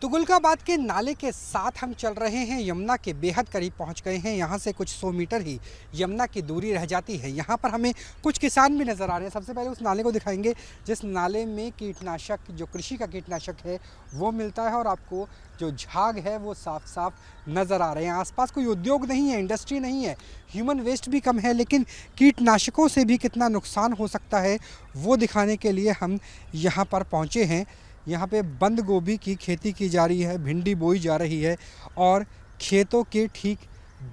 तुगलकाबाद के नाले के साथ हम चल रहे हैं। यमुना के बेहद करीब पहुंच गए हैं। यहाँ से कुछ 100 मीटर ही यमुना की दूरी रह जाती है। यहाँ पर हमें कुछ किसान भी नज़र आ रहे हैं। सबसे पहले उस नाले को दिखाएंगे जिस नाले में कीटनाशक, जो कृषि का कीटनाशक है वो मिलता है, और आपको जो झाग है वो साफ साफ नज़र आ रहे हैं। आसपास कोई उद्योग नहीं है, इंडस्ट्री नहीं है, ह्यूमन वेस्ट भी कम है, लेकिन कीटनाशकों से भी कितना नुकसान हो सकता है वो दिखाने के लिए हम यहाँ पर पहुँचे हैं। यहाँ पे बंद गोभी की खेती की जा रही है, भिंडी बोई जा रही है, और खेतों के ठीक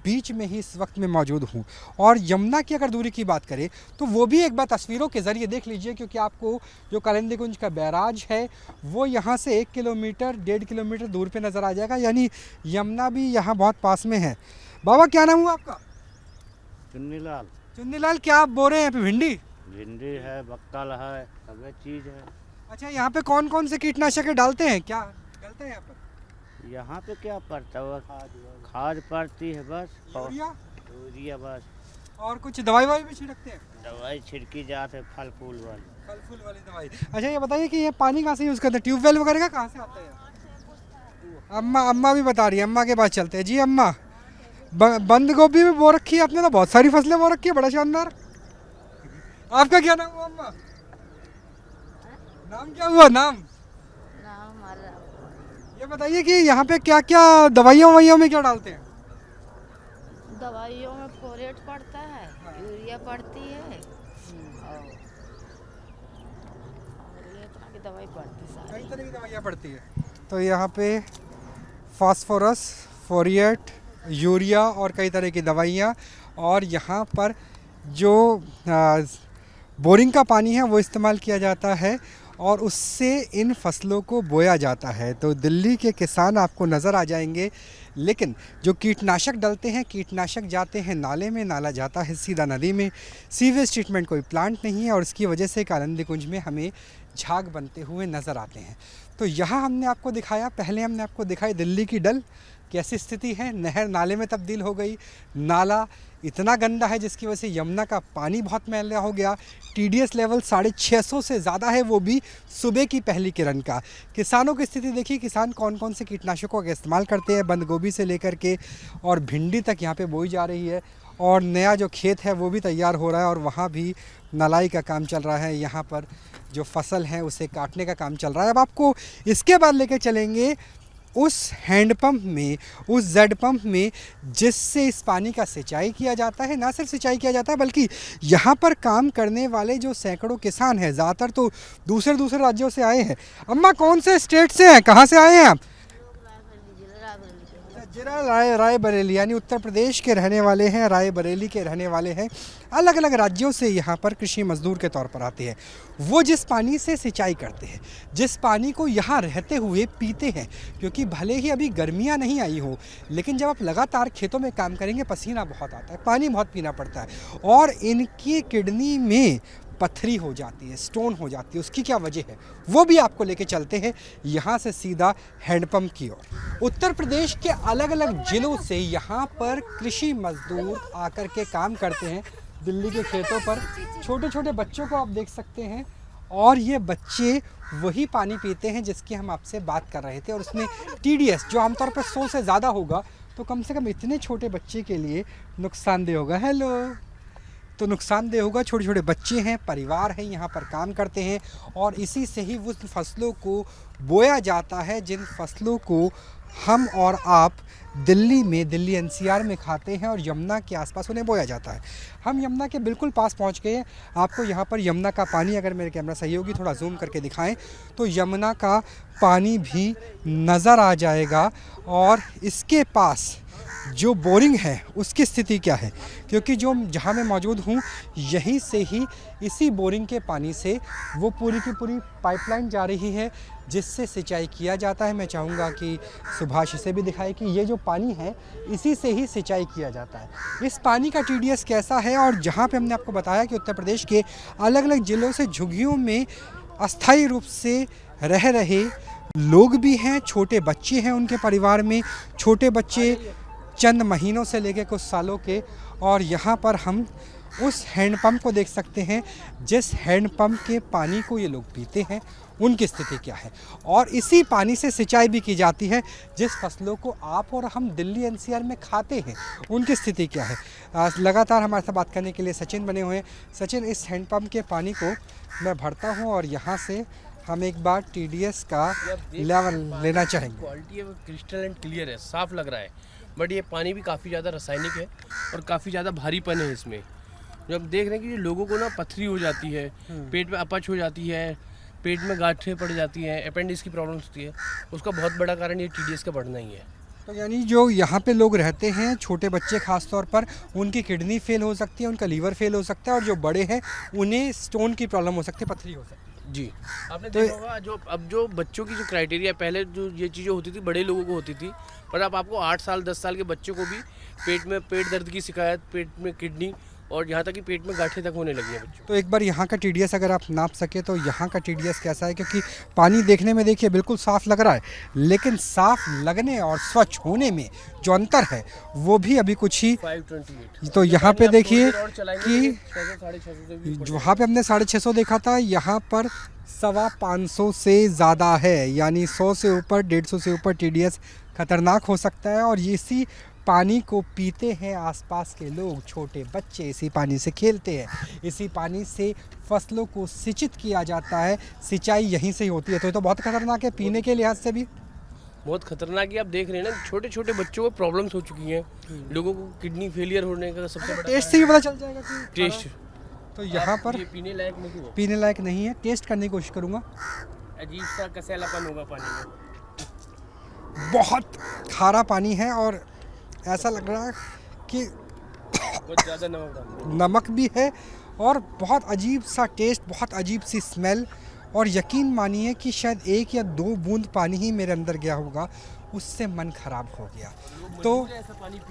बीच में ही इस वक्त मैं मौजूद हूँ। और यमुना की अगर दूरी की बात करें तो वो भी एक बार तस्वीरों के ज़रिए देख लीजिए, क्योंकि आपको जो कालिंदीकुंज का बैराज है वो यहाँ से 1 किलोमीटर 1.5 किलोमीटर दूर पे नज़र आ जाएगा, यानी यमुना भी यहाँ बहुत पास में है। बाबा क्या नाम हुआ आपका? चुन्नीलाल। चुन्नीलाल, क्या आप बो रहे हैं? यहाँ पे भिंडी भिंडी है, बक्कल है, सब चीज़ है। अच्छा, यहाँ पे कौन कौन से कीटनाशक डालते हैं, क्या डालते हैं यहाँ पर? यहाँ पे क्या पड़ता है? खाद पड़ती है बस, यूरिया? यूरिया बस। और कुछ दवाई वाई भी छिड़कते हैं? दवाई छिड़की जाते है, फल फूल वाली। फल फूल वाली दवाई। अच्छा, ये बताइए कि ये पानी कहाँ से यूज़ करते हैं? ट्यूबवेल वगैरह का कहाँ से आता है? अम्मा भी बता रही है, अम्मा के पास चलते हैं। जी अम्मा, बंद गोभी में बो रखी है आपने, तो बहुत सारी फसलें बो रखी है, बड़ा शानदार। आपका क्या नाम हुआ अम्मा? नाम क्या हुआ? नाम ये बताइए कि यहाँ पे क्या क्या दवाइयों में क्या डालते हैं? दवाइयों में फोरेट पड़ता है, यूरिया पड़ती है, और ये तरह की दवाई पड़ती है, कई तरह की दवाइयाँ पड़ती है। तो यहाँ पे फास्फोरस, फोरिएट, यूरिया और कई तरह की दवाइयाँ, और यहाँ पर जो बोरिंग का पानी है वो इस्तेमाल किया जाता है, और उससे इन फसलों को बोया जाता है। तो दिल्ली के किसान आपको नज़र आ जाएंगे, लेकिन जो कीटनाशक डलते हैं, कीटनाशक जाते हैं नाले में, नाला जाता है सीधा नदी में। सीवेज ट्रीटमेंट कोई प्लांट नहीं है, और इसकी वजह से कालिंदीकुंज में हमें झाग बनते हुए नज़र आते हैं। तो यहाँ हमने आपको दिखाया, पहले हमने आपको दिखाई दिल्ली की डल कैसी स्थिति है, नहर नाले में तब्दील हो गई, नाला इतना गंदा है जिसकी वजह से यमुना का पानी बहुत मैला हो गया। TDS लेवल 650 से ज़्यादा है, वो भी सुबह की पहली किरण का। किसानों की स्थिति देखिए, किसान कौन कौन से कीटनाशकों का इस्तेमाल करते हैं, बंद गोभी से लेकर के और भिंडी तक यहाँ पे बोई जा रही है, और नया जो खेत है वो भी तैयार हो रहा है, और वहाँ भी नलाई का काम चल रहा है। यहाँ पर जो फसल है उसे काटने का काम चल रहा है। अब आपको इसके बाद लेके चलेंगे उस हैंडपम्प में, उस जेड पंप में, जिससे इस पानी का सिंचाई किया जाता है। ना सिर्फ सिंचाई किया जाता है, बल्कि यहाँ पर काम करने वाले जो सैकड़ों किसान हैं, ज़्यादातर तो दूसरे राज्यों से आए हैं। अम्मा, कौन से स्टेट से हैं, कहाँ से आए हैं आप? जिला रायबरेली, यानी उत्तर प्रदेश के रहने वाले हैं, रायबरेली के रहने वाले हैं। अलग अलग राज्यों से यहाँ पर कृषि मजदूर के तौर पर आते हैं। वो जिस पानी से सिंचाई करते हैं, जिस पानी को यहाँ रहते हुए पीते हैं, क्योंकि भले ही अभी गर्मियाँ नहीं आई हो, लेकिन जब आप लगातार खेतों में काम करेंगे पसीना बहुत आता है, पानी बहुत पीना पड़ता है, और इनकी किडनी में पथरी हो जाती है, स्टोन हो जाती है। उसकी क्या वजह है वो भी आपको लेके चलते हैं यहाँ से सीधा हैंडपंप की ओर। उत्तर प्रदेश के अलग अलग जिलों से यहाँ पर कृषि मजदूर आकर के काम करते हैं दिल्ली के खेतों पर। छोटे छोटे बच्चों को आप देख सकते हैं, और ये बच्चे वही पानी पीते हैं जिसकी हम आपसे बात कर रहे थे, और उसमें TDS जो आमतौर पर 100 से ज़्यादा होगा, तो कम से कम इतने छोटे बच्चे के लिए नुकसानदेह होगा। हेलो, तो नुकसानदेह होगा। छोटे छोटे बच्चे हैं, परिवार हैं, यहाँ पर काम करते हैं, और इसी से ही उस फसलों को बोया जाता है जिन फसलों को हम और आप दिल्ली NCR में खाते हैं, और यमुना के आसपास उन्हें बोया जाता है। हम यमुना के बिल्कुल पास पहुँच गए हैं। आपको यहाँ पर यमुना का पानी, अगर मेरे कैमरा सहयोगी थोड़ा जूम करके दिखाएं, तो यमुना का पानी भी नज़र आ जाएगा। और इसके पास जो बोरिंग है उसकी स्थिति क्या है, क्योंकि जो जहाँ मैं मौजूद हूँ यहीं से ही, इसी बोरिंग के पानी से वो पूरी की पूरी पाइपलाइन जा रही है जिससे सिंचाई किया जाता है। मैं चाहूँगा कि सुभाष इसे भी दिखाए कि ये जो पानी है इसी से ही सिंचाई किया जाता है। इस पानी का TDS कैसा है, और जहाँ पे हमने आपको बताया कि उत्तर प्रदेश के अलग अलग ज़िलों से झुग्गियों में अस्थायी रूप से रह रहे लोग भी हैं, छोटे बच्चे हैं उनके परिवार में, छोटे बच्चे चंद महीनों से लेकर कुछ सालों के, और यहाँ पर हम उस हैंडपंप को देख सकते हैं जिस हैंडपंप के पानी को ये लोग पीते हैं, उनकी स्थिति क्या है। और इसी पानी से सिंचाई भी की जाती है जिस फसलों को आप और हम दिल्ली एनसीआर में खाते हैं, उनकी स्थिति क्या है। लगातार हमारे साथ बात करने के लिए सचिन बने हुए हैं। सचिन, इस हैंडपंप के पानी को मैं भरता हूँ और यहाँ से हम एक बार टीडीएस का लेवल लेना चाहेंगे। क्वालिटी है वो क्रिस्टल एंड क्लियर है, साफ लग रहा है। बट ये पानी भी काफ़ी ज़्यादा रासायनिक है और काफ़ी ज़्यादा भारीपन है इसमें। जो हम देख रहे हैं कि लोगों को ना पथरी हो जाती है, पेट में अपच हो जाती है, पेट में गांठें पड़ जाती हैं, अपेंडिक्स की प्रॉब्लम्स होती है, उसका बहुत बड़ा कारण ये टीडीएस का बढ़ना ही है। तो यानी जो यहाँ पे लोग रहते हैं, छोटे बच्चे खास तौर पर, उनकी किडनी फेल हो सकती है, उनका लीवर फेल हो सकता है, और जो बड़े हैं उन्हें स्टोन की प्रॉब्लम हो सकती है, पथरी हो सकती है। जी, आपने तो देखा होगा जो बच्चों की जो क्राइटेरिया, पहले जो ये चीज़ें होती थी बड़े लोगों को होती थी, पर अब आपको 8 साल 10 साल के बच्चों को भी पेट दर्द की शिकायत, पेट में किडनी और यहाँ तक कि पेट में गांठें तक होने लगी हैं बच्चों। तो एक बार यहाँ का टीडीएस अगर आप नाप सके तो यहाँ का टीडीएस कैसा है, क्योंकि पानी देखने में देखिए बिल्कुल साफ़ लग रहा है, लेकिन साफ़ लगने और स्वच्छ होने में जो अंतर है वो भी अभी कुछ ही। 528। तो यहाँ पे देखिए कि 600-650 वहाँ पे हमने 650 देखा था, यहाँ पर 525 से ज़्यादा है, यानी 100 से ऊपर, 150 से ऊपर टीडीएस खतरनाक हो सकता है। और इसी पानी को पीते हैं आसपास के लोग, छोटे बच्चे इसी पानी से खेलते हैं, इसी पानी से फसलों को सिंचित किया जाता है, सिंचाई यहीं से ही होती है। तो ये तो बहुत खतरनाक है पीने के लिहाज से भी। बहुत खतरनाक है। आप देख रहे हैं ना, छोटे छोटे बच्चों को प्रॉब्लम्स हो चुकी हैं, लोगों को किडनी फेलियर होने का सबसे बड़ा टेस्ट से ही पता चल जाएगा कि टेस्ट। तो यहाँ पर ये पीने लायक नहीं है, पीने लायक नहीं है। टेस्ट करने की कोशिश करूँगा। अजीब सा कसैलापन होगा पानी में। बहुत खारा पानी है और ऐसा लग रहा है कि बहुत ज़्यादा नमक डाल। नमक भी है और बहुत अजीब सा टेस्ट, बहुत अजीब सी स्मेल। और यकीन मानिए कि शायद 1 या 2 बूंद पानी ही मेरे अंदर गया होगा, उससे मन खराब हो गया। तो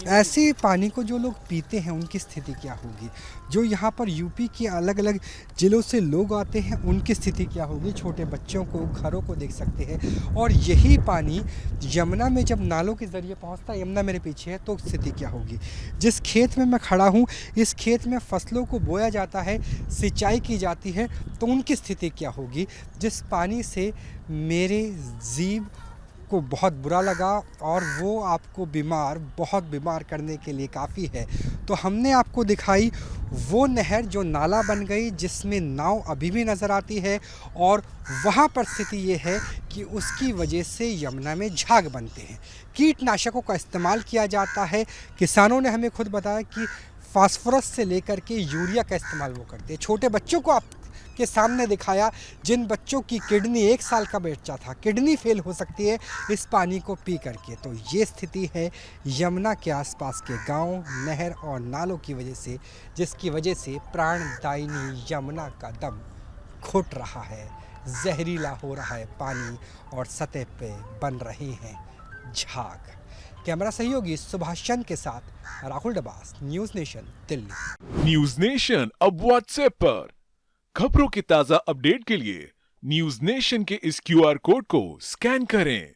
ऐसे पानी को जो लोग पीते हैं उनकी स्थिति क्या होगी, जो यहाँ पर यूपी के अलग अलग ज़िलों से लोग आते हैं उनकी स्थिति क्या होगी, छोटे बच्चों को, घरों को देख सकते हैं। और यही पानी यमुना में जब नालों के ज़रिए पहुँचता है, यमुना मेरे पीछे है, तो स्थिति क्या होगी। जिस खेत में मैं खड़ा हूँ, इस खेत में फसलों को बोया जाता है, सिंचाई की जाती है, तो उनकी स्थिति क्या होगी। जिस पानी से मेरे जीव को बहुत बुरा लगा और वो आपको बहुत बीमार करने के लिए काफ़ी है। तो हमने आपको दिखाई वो नहर जो नाला बन गई, जिसमें नाव अभी भी नज़र आती है, और वहाँ पर स्थिति ये है कि उसकी वजह से यमुना में झाग बनते हैं, कीटनाशकों का इस्तेमाल किया जाता है। किसानों ने हमें खुद बताया कि फास्फोरस से लेकर के यूरिया का इस्तेमाल वो करते हैं। छोटे बच्चों को आप के सामने दिखाया, जिन बच्चों की किडनी 1 साल का बच्चा था, किडनी फेल हो सकती है इस पानी को पी करके। तो ये स्थिति है यमुना के आसपास के गांव, नहर और नालों की वजह से, जिसकी वजह से प्राणदायिनी यमुना का दम घुट रहा है, जहरीला हो रहा है पानी और सतह पे बन रहे हैं झाग। कैमरा सहयोगी सुभाष चंद के साथ Rahul Dabas, news nation, Delhi. News nation अब व्हाट्सएप पर खबरों के ताजा अपडेट के लिए न्यूज नेशन के इस क्यूआर कोड को स्कैन करें